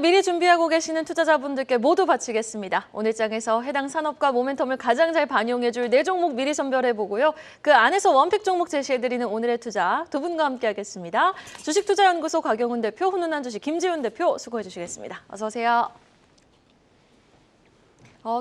미리 준비하고 계시는 투자자분들께 모두 바치겠습니다. 오늘 장에서 해당 산업과 모멘텀을 가장 잘 반영해줄 4종목 미리 선별해보고요. 그 안에서 원픽 종목 제시해드리는 오늘의 투자 두 분과 함께하겠습니다. 주식투자연구소 곽영훈 대표, 훈훈한 주식 김지훈 대표 수고해주시겠습니다. 어서 오세요.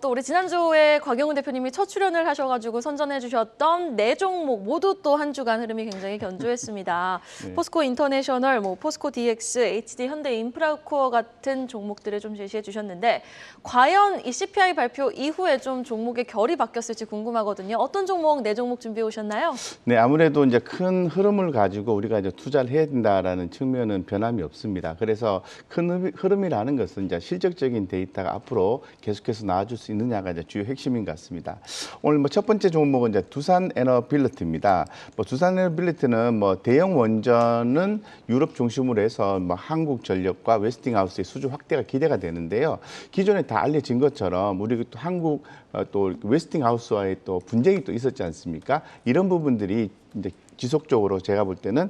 또 우리 지난주에 곽영훈 대표님이 첫 출연을 하셔가지고 선전해 주셨던 4종목 모두 또 한 주간 흐름이 굉장히 견조했습니다. 네. 포스코 인터내셔널, 포스코 DX, HD 현대 인프라코어 같은 종목들을 좀 제시해 주셨는데 과연 이 CPI 발표 이후에 좀 종목의 결이 바뀌었을지 궁금하거든요. 어떤 종목, 4종목 준비해 오셨나요? 네, 아무래도 이제 큰 흐름을 가지고 우리가 이제 투자를 해야 된다라는 측면은 변함이 없습니다. 그래서 큰 흐름이라는 것은 이제 실적적인 데이터가 앞으로 계속해서 나와줄 수 있느냐가 이제 주요 핵심인 것 같습니다. 오늘 첫 번째 종목은 이제 두산에너빌리티입니다. 두산에너빌리티는 대형 원전은 유럽 중심으로 해서 한국전력과 웨스팅하우스의 수주 확대가 기대가 되는데요. 기존에 다 알려진 것처럼 우리 또 한국 또 웨스팅하우스와의 또 분쟁이 또 있었지 않습니까? 이런 부분들이 이제 지속적으로 제가 볼 때는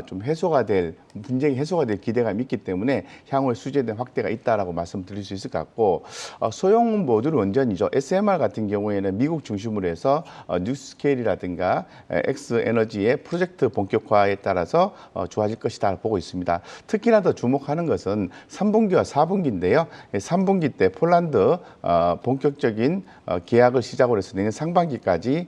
좀 분쟁이 해소가 될 기대감이 있기 때문에 향후에 수주에 확대가 있다라고 말씀드릴 수 있을 것 같고, 소형 모듈 원전이죠. SMR 같은 경우에는 미국 중심으로 해서 뉴스케일이라든가 엑스에너지의 프로젝트 본격화에 따라서 좋아질 것이다 보고 있습니다. 특히나 더 주목하는 것은 3분기와 4분기인데요. 3분기 때 폴란드 본격적인 계약을 시작으로 해서 내년 상반기까지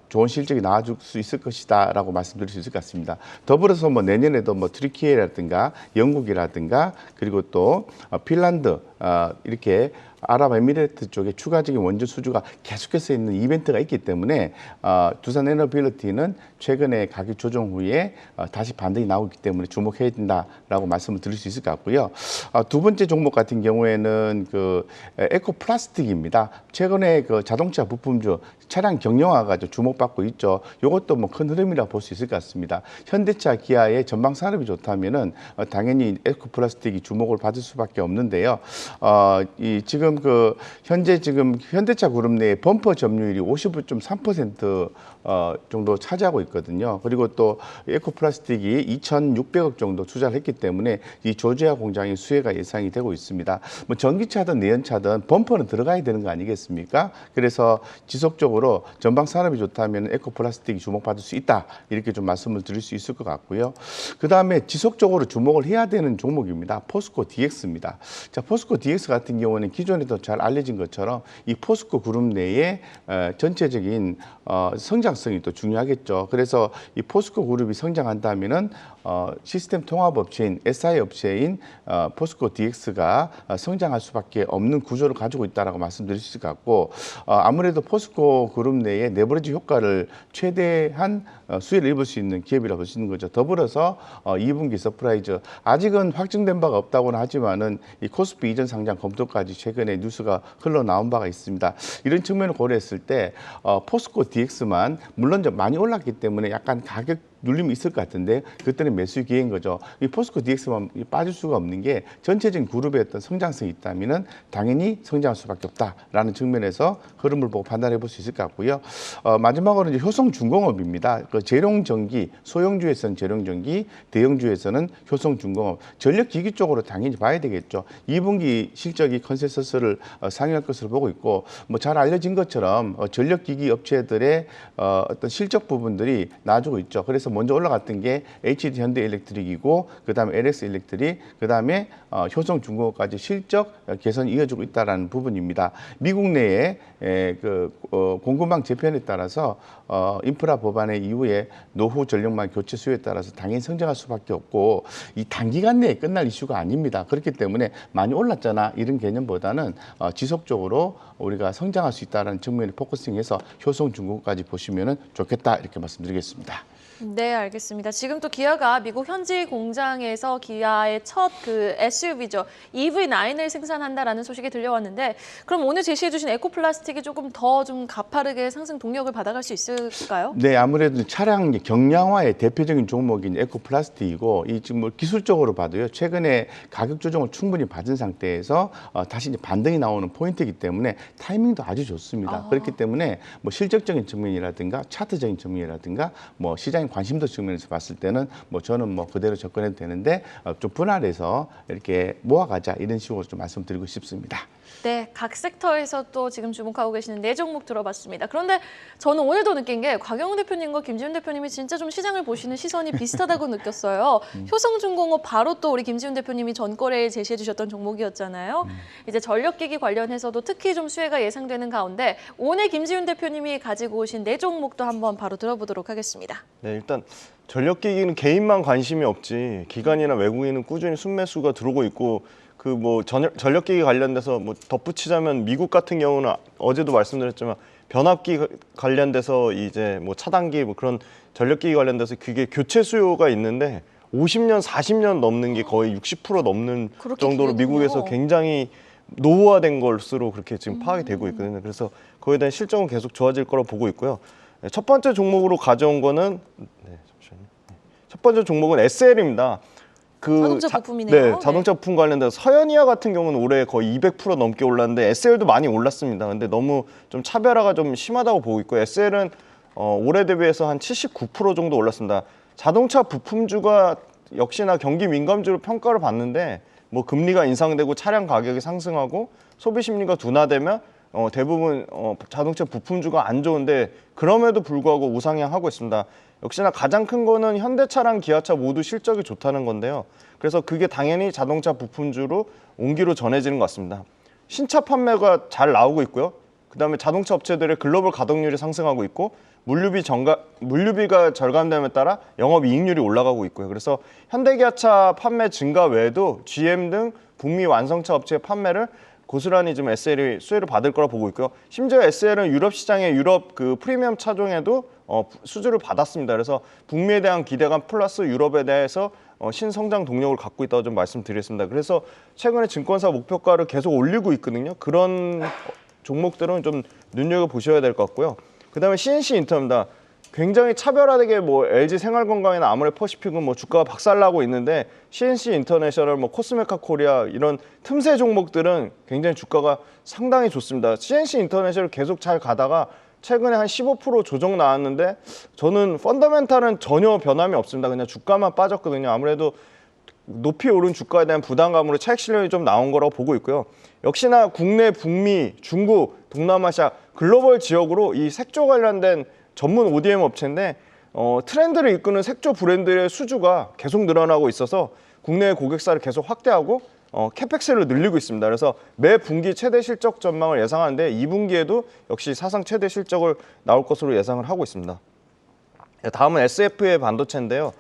좋은 실적이 나와줄 수 있을 것이다 라고 말씀드릴 수 있을 것 같습니다. 더불어서 내년에도 트리키에라든가 영국이라든가 그리고 또 핀란드 이렇게 아랍에미레이트 쪽에 추가적인 원전 수주가 계속해서 있는 이벤트가 있기 때문에 두산에너빌리티는 최근에 가격 조정 후에 다시 반등이 나오고 있기 때문에 주목해야 된다라고 말씀을 드릴 수 있을 것 같고요. 두 번째 종목 같은 경우에는 그 에코플라스틱입니다. 최근에 그 자동차 부품주 차량 경량화가 주목받고 있죠. 이것도 큰 흐름이라 볼 수 있을 것 같습니다. 현대차, 기아의 전방 산업이 좋다면은 당연히 에코플라스틱이 주목을 받을 수밖에 없는데요. 지금 현재 현대차 그룹 내에 범퍼 점유율이 55.3% 정도 차지하고 있거든요. 그리고 또 에코플라스틱이 2,600억 정도 투자를 했기 때문에 이 조지아 공장의 수혜가 예상이 되고 있습니다. 전기차든 내연차든 범퍼는 들어가야 되는 거 아니겠습니까? 그래서 지속적으로 전방 산업이 좋다면 에코플라스틱이 주목받을 수 있다. 이렇게 좀 말씀을 드릴 수 있을 것 같고요. 그 다음에 지속적으로 주목을 해야 되는 종목입니다. 포스코 DX입니다. 자, 포스코 DX 같은 경우는 기존에도 잘 알려진 것처럼 이 포스코 그룹 내에 전체적인 성장성이 또 중요하겠죠. 그래서 이 포스코 그룹이 성장한다면은 시스템 통합 업체인 SI 업체인 포스코 DX가 성장할 수밖에 없는 구조를 가지고 있다라고 말씀드릴 수 있을 것 같고, 아무래도 포스코 그룹 내에 레버리지 효과를 최대한 수혜를 입을 수 있는 기업이라고 볼 수 있는 거죠. 더불어서 2분기 서프라이즈 아직은 확정된 바가 없다고는 하지만은 이 코스피 이전 상장 검토까지 최근에 뉴스가 흘러나온 바가 있습니다. 이런 측면을 고려했을 때 포스코 DX만 물론 좀 많이 올랐기 때문에 약간 가격 눌림이 있을 것 같은데 그때는 매수 기회인 거죠. 이 포스코 DX만 빠질 수가 없는 게 전체적인 그룹의 어떤 성장성이 있다면은 당연히 성장할 수밖에 없다라는 측면에서 흐름을 보고 판단해 볼 수 있을 것 같고요. 마지막으로 이제 효성중공업입니다. 그 재룡전기, 소형주에서는 재룡전기, 대형주에서는 효성중공업, 전력기기 쪽으로 당연히 봐야 되겠죠. 2분기 실적이 컨센서스를 상회할 것으로 보고 있고, 잘 알려진 것처럼 전력기기 업체들의 어떤 실적 부분들이 나아지고 있죠. 그래서 먼저 올라갔던 게 HD 현대일렉트릭이고, 그다음에 LS 일렉트릭, 그다음에 효성중공업까지 실적 개선이 이어지고 있다라는 부분입니다. 미국 내에 공급망 재편에 따라서 인프라 법안의 이후에 노후 전력망 교체 수요에 따라서 당연히 성장할 수밖에 없고, 이 단기간 내에 끝날 이슈가 아닙니다. 그렇기 때문에 많이 올랐잖아 이런 개념보다는 지속적으로 우리가 성장할 수 있다는 측면에 포커싱해서 효성중공업까지 보시면 좋겠다 이렇게 말씀드리겠습니다. 네, 알겠습니다. 지금 또 기아가 미국 현지 공장에서 기아의 첫 SUV죠. EV9을 생산한다라는 소식이 들려왔는데, 그럼 오늘 제시해주신 에코플라스틱이 조금 더 좀 가파르게 상승 동력을 받아갈 수 있을까요? 네, 아무래도 차량 경량화의 대표적인 종목인 에코플라스틱이고, 이 지금 기술적으로 봐도요, 최근에 가격 조정을 충분히 받은 상태에서 다시 이제 반등이 나오는 포인트이기 때문에 타이밍도 아주 좋습니다. 그렇기 때문에 실적적인 측면이라든가 차트적인 측면이라든가 시장의 시장의 관심도 측면에서 봤을 때는 뭐 저는 뭐 그대로 접근해도 되는데 좀 분할해서 이렇게 모아가자 이런 식으로 좀 말씀드리고 싶습니다. 네, 각 섹터에서 또 지금 주목하고 계시는 네 종목 들어봤습니다. 그런데 저는 오늘도 느낀 게 곽영훈 대표님과 김지훈 대표님이 진짜 좀 시장을 보시는 시선이 비슷하다고 느꼈어요. 효성중공업 바로 또 우리 김지훈 대표님이 전거래에 제시해 주셨던 종목이었잖아요. 이제 전력기기 관련해서도 특히 좀 수혜가 예상되는 가운데 오늘 김지훈 대표님이 가지고 오신 네 종목도 한번 바로 들어보도록 하겠습니다. 네, 일단 전력기기는 개인만 관심이 없지 기관이나 외국인은 꾸준히 순매수가 들어오고 있고 그 뭐 전력기기 관련돼서 뭐 덧붙이자면 미국 같은 경우는 어제도 말씀드렸지만 변압기 관련돼서 이제 뭐 차단기 뭐 그런 전력기기 관련돼서 그게 교체 수요가 있는데 50년, 40년 넘는 게 거의 60% 넘는 정도로 길군요. 미국에서 굉장히 노후화된 것으로 그렇게 지금 파악이 되고 있거든요. 그래서 그거에 대한 실적은 계속 좋아질 거라고 보고 있고요. 첫 번째 종목으로 가져온 거는 첫 번째 종목은 SL입니다. 자동차 부품이네요. 네, 자동차 부품 관련돼서 서현이아 같은 경우는 올해 거의 200% 넘게 올랐는데 SL도 많이 올랐습니다. 근데 너무 좀 차별화가 좀 심하다고 보고 있고 SL은 올해 대비해서 한 79% 정도 올랐습니다. 자동차 부품주가 역시나 경기 민감주로 평가를 받는데 뭐 금리가 인상되고 차량 가격이 상승하고 소비 심리가 둔화되면 대부분 자동차 부품주가 안 좋은데 그럼에도 불구하고 우상향하고 있습니다. 역시나 가장 큰 거는 현대차랑 기아차 모두 실적이 좋다는 건데요. 그래서 그게 당연히 자동차 부품주로 온기로 전해지는 것 같습니다. 신차 판매가 잘 나오고 있고요. 그다음에 자동차 업체들의 글로벌 가동률이 상승하고 있고 물류비가 절감됨에 따라 영업이익률이 올라가고 있고요. 그래서 현대기아차 판매 증가 외에도 GM 등 북미 완성차 업체의 판매를 고스란히 좀 SL이 수혜를 받을 거라 보고 있고요. 심지어 SL은 유럽 시장의 유럽 그 프리미엄 차종에도 수주를 받았습니다. 그래서 북미에 대한 기대감 플러스 유럽에 대해서 신성장 동력을 갖고 있다고 좀 말씀드리겠습니다. 그래서 최근에 증권사 목표가를 계속 올리고 있거든요. 그런 종목들은 좀 눈여겨보셔야 될 것 같고요. 그다음에 CNC 인터입니다. 굉장히 차별화되게 뭐 LG 생활건강이나 아모레퍼시픽은 뭐 주가가 박살나고 있는데 CNC 인터내셔널, 뭐 코스메카 코리아 이런 틈새 종목들은 굉장히 주가가 상당히 좋습니다. CNC 인터내셔널 계속 잘 가다가 최근에 한 15% 조정 나왔는데 저는 펀더멘탈은 전혀 변함이 없습니다. 그냥 주가만 빠졌거든요. 아무래도 높이 오른 주가에 대한 부담감으로 차익 실현이 좀 나온 거라고 보고 있고요. 역시나 국내, 북미, 중국, 동남아시아 글로벌 지역으로 이 색조 관련된 전문 ODM 업체인데 트렌드를 이끄는 색조 브랜드의 수주가 계속 늘어나고 있어서 국내 고객사를 계속 확대하고 캐펙스를 늘리고 있습니다. 그래서 매 분기 최대 실적 전망을 예상하는데 2분기에도 역시 사상 최대 실적을 나올 것으로 예상을 하고 있습니다. 다음은 SF의 반도체인데요.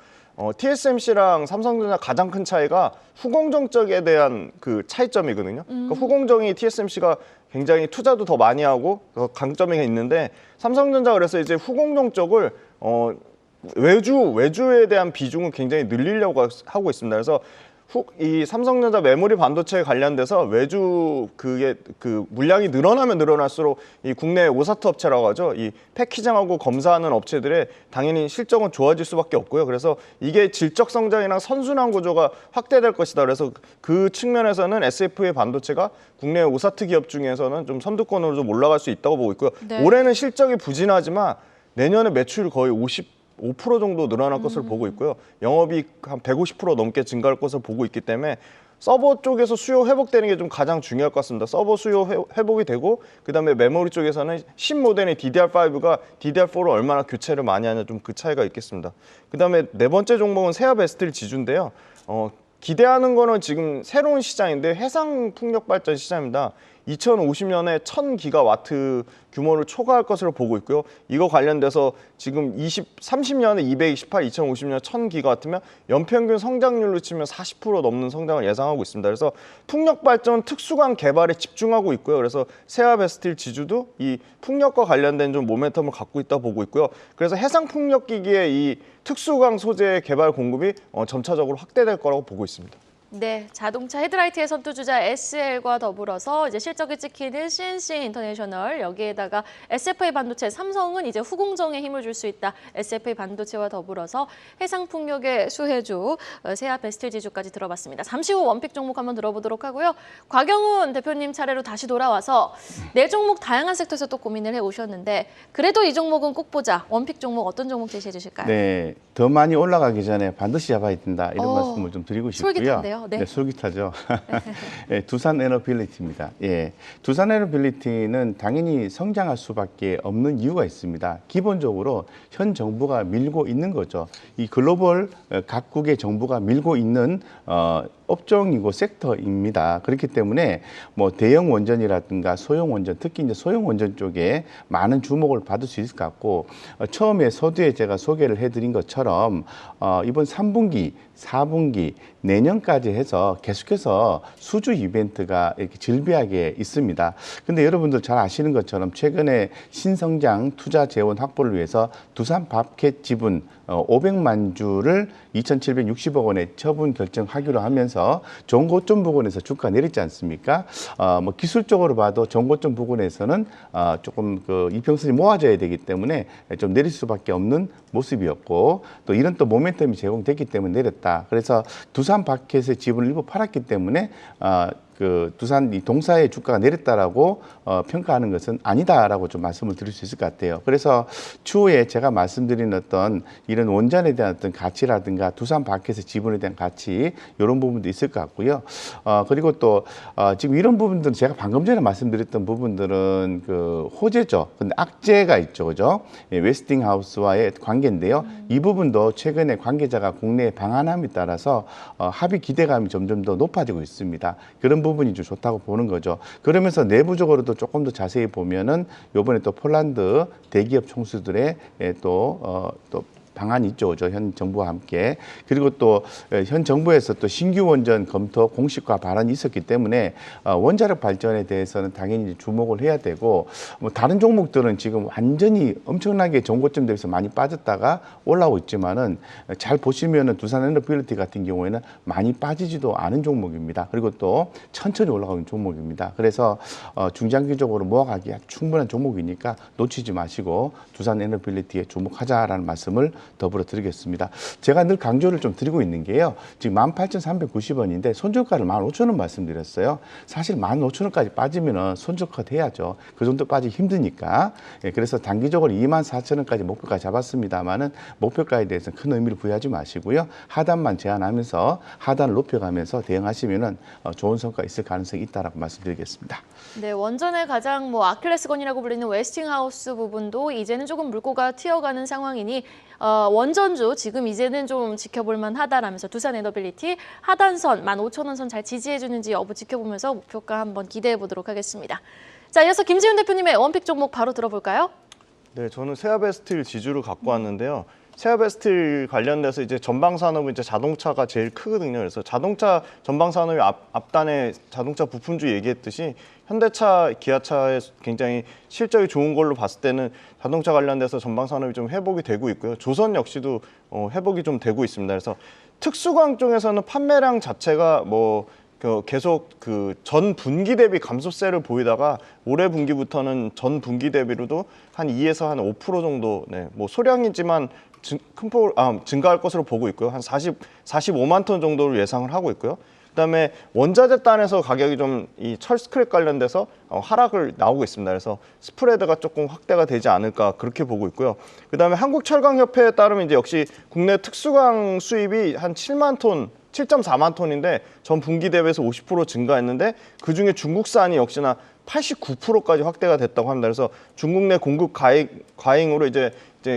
TSMC랑 삼성전자 가장 큰 차이가 후공정 쪽에 대한 그 차이점이거든요. 그러니까 후공정이 TSMC가 굉장히 투자도 더 많이 하고 강점이 있는데 삼성전자 그래서 이제 후공정 쪽을 외주에 대한 비중을 굉장히 늘리려고 하고 있습니다. 그래서 이 삼성전자 메모리 반도체에 관련돼서 외주 그 물량이 늘어나면 늘어날수록 이 국내 오사트 업체라고 하죠. 이 패키징하고 검사하는 업체들의 당연히 실적은 좋아질 수밖에 없고요. 그래서 이게 질적 성장이랑 선순환 구조가 확대될 것이다. 그래서 그 측면에서는 SF의 반도체가 국내 오사트 기업 중에서는 좀 선두권으로 좀 올라갈 수 있다고 보고 있고요. 네. 올해는 실적이 부진하지만 내년에 매출이 거의 5% 정도 늘어날 것으로 보고 있고요. 영업이익 한 150% 넘게 증가할 것으로 보고 있기 때문에 서버 쪽에서 수요 회복되는 게 좀 가장 중요할 것 같습니다. 서버 수요 회복이 되고 그다음에 메모리 쪽에서는 신모델인 DDR5가 DDR4로 얼마나 교체를 많이 하냐 좀 그 차이가 있겠습니다. 그다음에 네 번째 종목은 세아베스틸 지주인데요. 기대하는 거는 지금 새로운 시장인데 해상 풍력 발전 시장입니다. 2050년에 1000기가와트 규모를 초과할 것으로 보고 있고요. 이거 관련돼서 지금 30년에 228, 2050년 1000기가와트면 연평균 성장률로 치면 40% 넘는 성장을 예상하고 있습니다. 그래서 풍력 발전 특수광 개발에 집중하고 있고요. 그래서 세아베스틸 지주도 이 풍력과 관련된 좀 모멘텀을 갖고 있다 보고 있고요. 그래서 해상 풍력 기기의 이 특수광 소재 개발 공급이 점차적으로 확대될 거라고 보고 있습니다. 네, 자동차 헤드라이트의 선두주자 SL과 더불어서 이제 실적이 찍히는 CNC 인터내셔널, 여기에다가 SFA 반도체, 삼성은 이제 후공정에 힘을 줄 수 있다. SFA 반도체와 더불어서 해상풍력의 수혜주, 세아 베스트 지주까지 들어봤습니다. 잠시 후 원픽 종목 한번 들어보도록 하고요. 곽영훈 대표님 차례로 다시 돌아와서 네 종목 다양한 섹터에서 또 고민을 해오셨는데 그래도 이 종목은 꼭 보자. 원픽 종목 어떤 종목 제시해 주실까요? 네, 더 많이 올라가기 전에 반드시 잡아야 된다 이런 말씀을 좀 드리고 싶고요. 솔깃한데요. 네. 네, 솔깃하죠. 네, 두산 에너빌리티입니다. 예, 두산 에너빌리티는 당연히 성장할 수밖에 없는 이유가 있습니다. 기본적으로 현 정부가 밀고 있는 거죠. 이 글로벌 각국의 정부가 밀고 있는 업종이고 섹터입니다. 그렇기 때문에 뭐 대형 원전이라든가 소형 원전, 특히 이제 소형 원전 쪽에 많은 주목을 받을 수 있을 것 같고 처음에 서두에 제가 소개를 해드린 것처럼 이번 3분기, 4분기, 내년까지 해서 계속해서 수주 이벤트가 이렇게 즐비하게 있습니다. 근데 여러분들 잘 아시는 것처럼 최근에 신성장 투자 재원 확보를 위해서 두산 밥캣 지분 500만 주를 2,760억 원에 처분 결정하기로 하면서 종고점 부근에서 주가 내렸지 않습니까? 뭐 기술적으로 봐도 종고점 부근에서는 조금 그 이평선이 모아져야 되기 때문에 좀 내릴 수밖에 없는 모습이었고 또 이런 또 모멘텀이 제공됐기 때문에 내렸다. 그래서 두산 밥캣의 지분을 일부 팔았기 때문에 그 두산 이 동사의 주가가 내렸다라고 평가하는 것은 아니다라고 좀 말씀을 드릴 수 있을 것 같아요. 그래서 추후에 제가 말씀드린 어떤 이런 원전에 대한 어떤 가치라든가 두산 밥캣의 지분에 대한 가치 이런 부분도 있을 것 같고요. 그리고 또 지금 이런 부분들은 제가 방금 전에 말씀드렸던 부분들은 그 호재죠. 근데 악재가 있죠, 그죠? 예, 웨스팅하우스와의 관계인데요. 이 부분도 최근에 관계자가 국내에 방한함에 따라서 합의 기대감이 점점 더 높아지고 있습니다. 그런 부분이 좀 좋다고 보는 거죠. 그러면서 내부적으로도 조금 더 자세히 보면은 요번에 또 폴란드 대기업 총수들의 또 방안이 있죠, 그죠? 현 정부와 함께. 그리고 또 현 정부에서 또 신규 원전 검토 공식화 발언이 있었기 때문에 원자력 발전에 대해서는 당연히 주목을 해야 되고 뭐 다른 종목들은 지금 완전히 엄청나게 정고점 대비해서 많이 빠졌다가 올라오고 있지만은 잘 보시면은 두산 에너빌리티 같은 경우에는 많이 빠지지도 않은 종목입니다. 그리고 또 천천히 올라가는 종목입니다. 그래서 중장기적으로 모아가기 충분한 종목이니까 놓치지 마시고 두산 에너빌리티에 주목하자라는 말씀을 더불어 드리겠습니다. 제가 늘 강조를 좀 드리고 있는 게요. 지금 18,390원인데 손절가를 15,000원 말씀드렸어요. 사실 15,000원까지 빠지면은 손절컷 해야죠. 그 정도 빠지기 힘드니까. 예, 그래서 단기적으로 24,000원까지 목표가 잡았습니다만은 목표가에 대해서는 큰 의미를 부여하지 마시고요. 하단만 제한하면서 하단을 높여가면서 대응하시면은 좋은 성과 있을 가능성이 있다라고 말씀드리겠습니다. 네, 원전의 가장 뭐 아킬레스건이라고 불리는 웨스팅하우스 부분도 이제는 조금 물꼬가 튀어가는 상황이니 원전주 지금 이제는 좀 지켜볼 만하다라면서 두산 에너빌리티 하단선 15,000원 선 잘 지지해주는지 여부 지켜보면서 목표가 한번 기대해 보도록 하겠습니다. 자, 이어서 김지훈 대표님의 원픽 종목 바로 들어볼까요? 네, 저는 세아베스틸 지주를 갖고 왔는데요. 세아베스틸 관련돼서 이제 전방 산업은 이제 자동차가 제일 크거든요. 그래서 자동차 전방 산업의 앞단에 자동차 부품주 얘기했듯이 현대차, 기아차에 굉장히 실적이 좋은 걸로 봤을 때는 자동차 관련돼서 전방 산업이 좀 회복이 되고 있고요. 조선 역시도 회복이 좀 되고 있습니다. 그래서 특수광 쪽에서는 판매량 자체가 뭐 계속 그 전 분기 대비 감소세를 보이다가 올해 분기부터는 전 분기 대비로도 한 2에서 한 5% 정도, 네, 뭐 소량이지만 증가할 것으로 보고 있고요. 한 45만 톤 정도를 예상을 하고 있고요. 그다음에 원자재 단에서 가격이 좀 이 철 스크랩 관련돼서 하락을 나오고 있습니다. 그래서 스프레드가 조금 확대가 되지 않을까 그렇게 보고 있고요. 그다음에 한국철강협회에 따르면 이제 역시 국내 특수광 수입이 한 7.4만 톤인데 전 분기 대비해서 50% 증가했는데 그중에 중국산이 역시나 89%까지 확대가 됐다고 합니다. 그래서 중국 내 공급 과잉으로 이제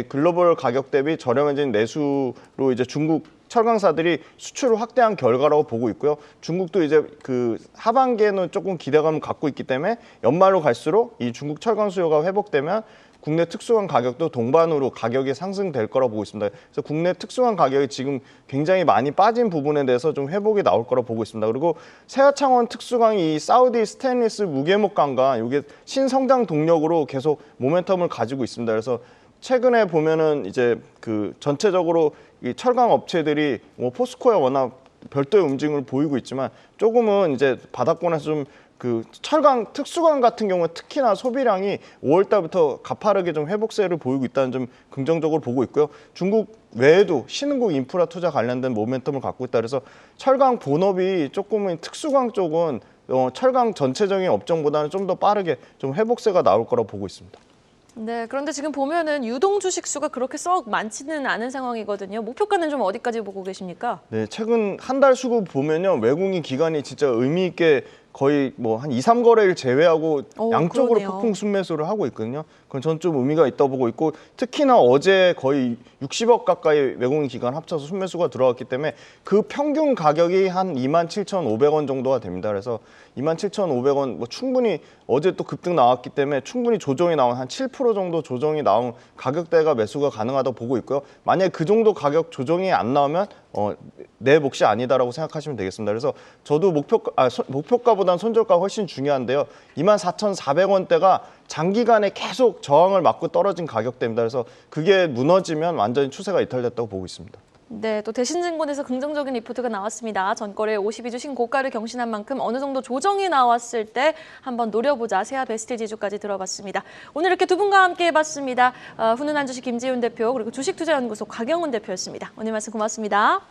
글로벌 가격 대비 저렴해진 내수로 이제 중국 철강사들이 수출을 확대한 결과라고 보고 있고요. 중국도 이제 그 하반기에는 조금 기대감을 갖고 있기 때문에 연말로 갈수록 이 중국 철강 수요가 회복되면 국내 특수광 가격도 동반으로 가격이 상승될 거라고 보고 있습니다. 그래서 국내 특수광 가격이 지금 굉장히 많이 빠진 부분에 대해서 좀 회복이 나올 거라고 보고 있습니다. 그리고 세아창원 특수광이 이 사우디 스테인리스 무게목 강과 이게 신성장 동력으로 계속 모멘텀을 가지고 있습니다. 그래서 최근에 보면은 이제 그 전체적으로 이 철강 업체들이 뭐 포스코에 워낙 별도의 움직임을 보이고 있지만 조금은 이제 바닥권에서 좀 그 철강, 특수강 같은 경우에 특히나 소비량이 5월 달부터 가파르게 좀 회복세를 보이고 있다는 점 긍정적으로 보고 있고요. 중국 외에도 신흥국 인프라 투자 관련된 모멘텀을 갖고 있다 그래서 철강 본업이 조금은 특수강 쪽은 철강 전체적인 업종보다는 좀 더 빠르게 좀 회복세가 나올 거라고 보고 있습니다. 네, 그런데 지금 보면은 유동 주식 수가 그렇게 썩 많지는 않은 상황이거든요. 목표가는 좀 어디까지 보고 계십니까? 네, 최근 한 달 수급 보면요. 외국인 기관이 진짜 의미 있게 거의 뭐 한 2, 3거래일 제외하고 양쪽으로 그러네요. 폭풍 순매수를 하고 있거든요. 그건 전 좀 의미가 있다고 보고 있고 특히나 어제 거의 60억 가까이 외국인 기관 합쳐서 순매수가 들어왔기 때문에 그 평균 가격이 한 27,500원 정도가 됩니다. 그래서 27,500원 뭐 충분히 어제 또 급등 나왔기 때문에 충분히 조정이 나온 한 7% 정도 조정이 나온 가격대가 매수가 가능하다고 보고 있고요. 만약에 그 정도 가격 조정이 안 나오면 내 몫이 아니다라고 생각하시면 되겠습니다. 그래서 저도 목표가보다는 손절가가 훨씬 중요한데요. 24,400원대가 장기간에 계속 저항을 맞고 떨어진 가격대입니다. 그래서 그게 무너지면 완전히 추세가 이탈됐다고 보고 있습니다. 네, 또 대신증권에서 긍정적인 리포트가 나왔습니다. 전거래 52주 신고가를 경신한 만큼 어느 정도 조정이 나왔을 때 한번 노려보자. 세아 베스트 지주까지 들어봤습니다. 오늘 이렇게 두 분과 함께 해봤습니다. 훈훈한 주식 김지훈 대표 그리고 주식투자연구소 곽영은 대표였습니다. 오늘 말씀 고맙습니다.